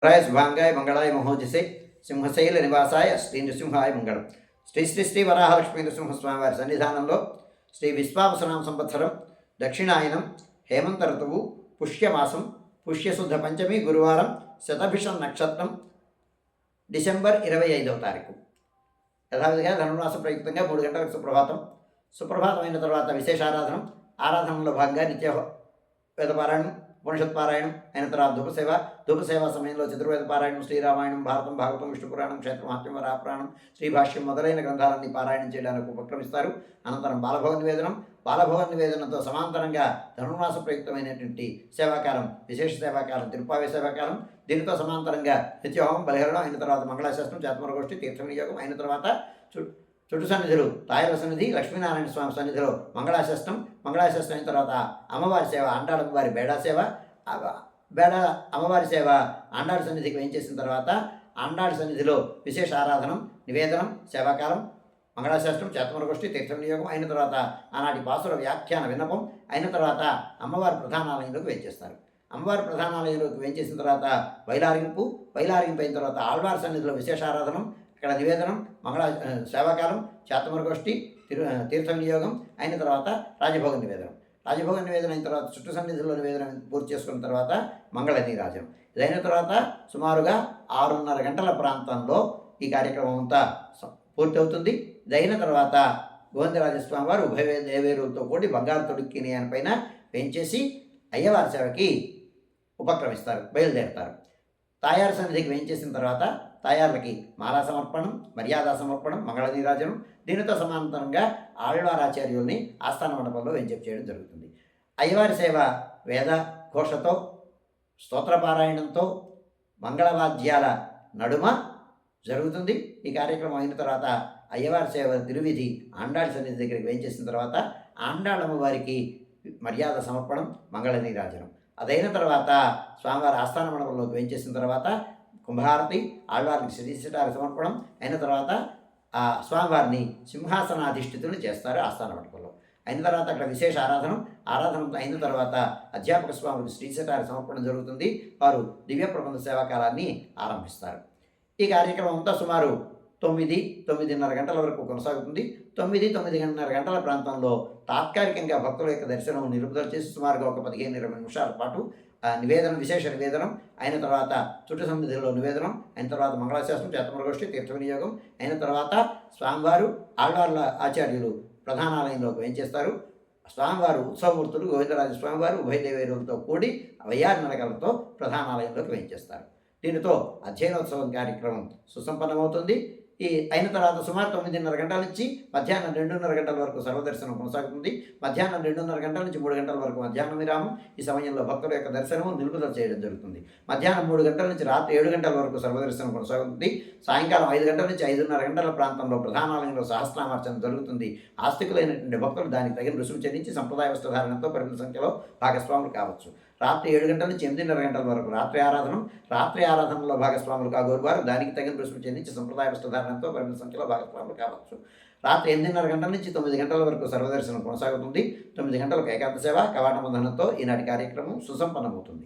రాయ శుభాంగాయ మంగళాయ మహోజసే సింహశైల నివాసాయ శ్రీ నృసింహాయ మంగళం. శ్రీ శ్రీ శ్రీ వరాహలక్ష్మీ నృసింహస్వామి వారి సన్నిధానంలో శ్రీ విశ్వావసనామ సంవత్సరం దక్షిణాయనం హేమంత ఋతువు పుష్యమాసం పుష్యశుద్ధ పంచమి గురువారం శతభిషం నక్షత్రం డిసెంబర్ 25వ తారీఖు. యథావిధిగా ధనుర్మాస ప్రయుక్తంగా 3 గంటలకు సుప్రభాతం అయిన తర్వాత విశేషారాధనం, ఆరాధనలో భాగంగా నిత్య వేదపారాయణం, ఉపనిషత్పారాయణం అయిన తర్వాత ధూపసేవ సమయంలో చతుర్వేద పారాయణం, శ్రీరామాయణం, భారతం, భాగవతం, విష్ణు పురాణం, క్షేత్రమహాత్మ్యం, వరాపురాణం, శ్రీభాష్యం మొదలైన గ్రంథాలన్నీ పారాయణం చేయడానికి ఉపక్రమిస్తారు. అనంతరం బాలభోగ నివేదనంతో సమాంతరంగా ధనుర్మాస ప్రయుక్తమైనటువంటి సేవాకాలం, విశేష సేవాకాలం, తిరుపావే సేవాకాలం, దీనితో సమాంతరంగా నిత్యహోమం, బలిహరణం అయిన తర్వాత మంగళాశాస్త్రం, జాతమరగోష్ఠి, తీర్థ వినియోగం అయిన తర్వాత చుట్టు సన్నిధులు, తాయల సన్నిధి, లక్ష్మీనారాయణ స్వామి సన్నిధిలో మంగళాశాస్త్రం అయిన తర్వాత అమ్మవారి సేవ, ఆండాళమ్మవారి బేడా సేవ, అమ్మవారి సేవ ఆండాళ సన్నిధికి వేయించేసిన తర్వాత ఆండాళ సన్నిధిలో విశేష ఆరాధనం, నివేదనం, సేవాకాలం, మంగళాశాస్త్రం, చేతమరగోష్ఠి, తీర్థ వినియోగం అయిన తర్వాత ఆనాటి పాసుర వ్యాఖ్యాన విన్నపం అయిన తర్వాత అమ్మవారి ప్రధానాలయంలోకి వేయించేస్తారు. అమ్మవారి ప్రధానాలయంలోకి వేయించేసిన తర్వాత వైలారింపు అయిన తర్వాత ఆళ్వారి సన్నిధిలో విశేష ఆరాధనం, ఇక్కడ నివేదనం, సేవాకాలం, చేతమరగోష్ఠి, తీర్థ వినియోగం అయిన తర్వాత రాజభోగ నివేదనం అయిన తర్వాత చుట్టు సన్నిధిలో నివేదనం పూర్తి చేసుకున్న తర్వాత మంగళ నీరాజనం. ఇదైన తర్వాత సుమారుగా 6:30 గంటల ప్రాంతంలో ఈ కార్యక్రమం అంతా పూర్తి అవుతుంది. ఇదైన తర్వాత గోవిందరాజస్వామి వారు ఉభయ దేవేరులతో కూడి బంగారు తొడిక్కిని పైన వేయించేసి అయ్యవారి సేవకి ఉపక్రమిస్తారు, బయలుదేరుతారు. తాయారు సన్నిధికి వేయించేసిన తర్వాత తాయార్లకి మాలా సమర్పణం, మర్యాద సమర్పణం, మంగళ నీరాజనం, దీనితో సమాంతరంగా ఆళ్వారాచార్యుల్ని ఆస్థాన మండపంలో వేంచేపు చేయడం జరుగుతుంది. అయ్యవారి సేవ వేద ఘోషతో, స్తోత్రపారాయణంతో, మంగళవాద్యాల నడుమ జరుగుతుంది. ఈ కార్యక్రమం అయిన తర్వాత అయ్యవారి సేవ తిరువిధి ఆండాళ సన్నిధి దగ్గరికి వేయించేసిన తర్వాత ఆండాళమ్మ వారికి మర్యాద సమర్పణం, మంగళ నీరాజనం. అదైన తర్వాత స్వామివారి ఆస్థాన మండపంలోకి వేయించేసిన తర్వాత కుంభారతి, ఆళ్వారికి శ్రీశటాల సమర్పణం అయిన తర్వాత ఆ స్వామివారిని సింహాసనాధిష్ఠితులు చేస్తారు ఆస్థాన మండపంలో. అయిన తర్వాత అక్కడ విశేష ఆరాధన అయిన తర్వాత అధ్యాపక స్వామికి శ్రీశటాల సమర్పణం జరుగుతుంది. వారు దివ్య ప్రబంధ సేవాకాలాన్ని ఆరంభిస్తారు. ఈ కార్యక్రమం అంతా సుమారు 9-9:30 గంటల వరకు కొనసాగుతుంది. 9-9:30 గంటల ప్రాంతంలో తాత్కాలికంగా భక్తుల యొక్క దర్శనం నిలుపుదల చేసి సుమారుగా ఒక 15-20 నిమిషాల పాటు నివేదనం, విశేష నివేదనం అయిన తర్వాత చుట్టు సన్నిధిలో నివేదనం అయిన తర్వాత మంగళాశాస్త్రం, చేతమరగోష్ఠి, తీర్థ వినియోగం అయిన తర్వాత స్వామివారు ఆళ్వార్ల ఆచార్యులు ప్రధానాలయంలోకి వేయించేస్తారు. స్వామివారు ఉత్సవమూర్తులు గోవిందరాజ స్వామివారు ఉభయ దేవేరులతో కూడి వయ్యారి నడకలతో ప్రధానాలయంలోకి వేయించేస్తారు. దీనితో అధ్యయనోత్సవం కార్యక్రమం సుసంపన్నమవుతుంది. ఈ అయిన తర్వాత సుమారు 9:30 గంటల నుంచి మధ్యాహ్నం 2:30 గంటల వరకు సర్వదర్శనం కొనసాగుతుంది. మధ్యాహ్నం 2:30 గంటల నుంచి 3 గంటల వరకు మధ్యాహ్నం విరామం. ఈ సమయంలో భక్తుల యొక్క దర్శనము నిలుపుదల చేయడం జరుగుతుంది. మధ్యాహ్నం 3 గంటల నుంచి రాత్రి 7 గంటల వరకు సర్వదర్శనం కొనసాగుతుంది. సాయంకాలం 5 గంటల నుంచి 5:30 గంటల ప్రాంతంలో ప్రధానాలయంలో సహస్రనామార్చన జరుగుతుంది. ఆస్తికులైనటువంటి భక్తులు దానికి తగిన రుసుము చెల్లించి సంప్రదాయ వస్త్రధారణతో పరిమిత సంఖ్యలో భాగస్వాములు కావచ్చు. రాత్రి 7 గంటల నుంచి 8:30 గంటల వరకు రాత్రి ఆరాధనలో భాగస్వాములు కాగోరు వారు దానికి తగిన రుసుము చెల్లించి సంప్రదాయ వస్త్రధారణతో పరిమిత సంఖ్యలో భాగస్వాములు కావచ్చు. రాత్రి 8:30 గంటల నుంచి 9 గంటల వరకు సర్వదర్శనం కొనసాగుతుంది. 9 గంటలకు ఏకాంత సేవ కవాట బంధనంతో ఈనాటి కార్యక్రమం సుసంపన్నమవుతుంది.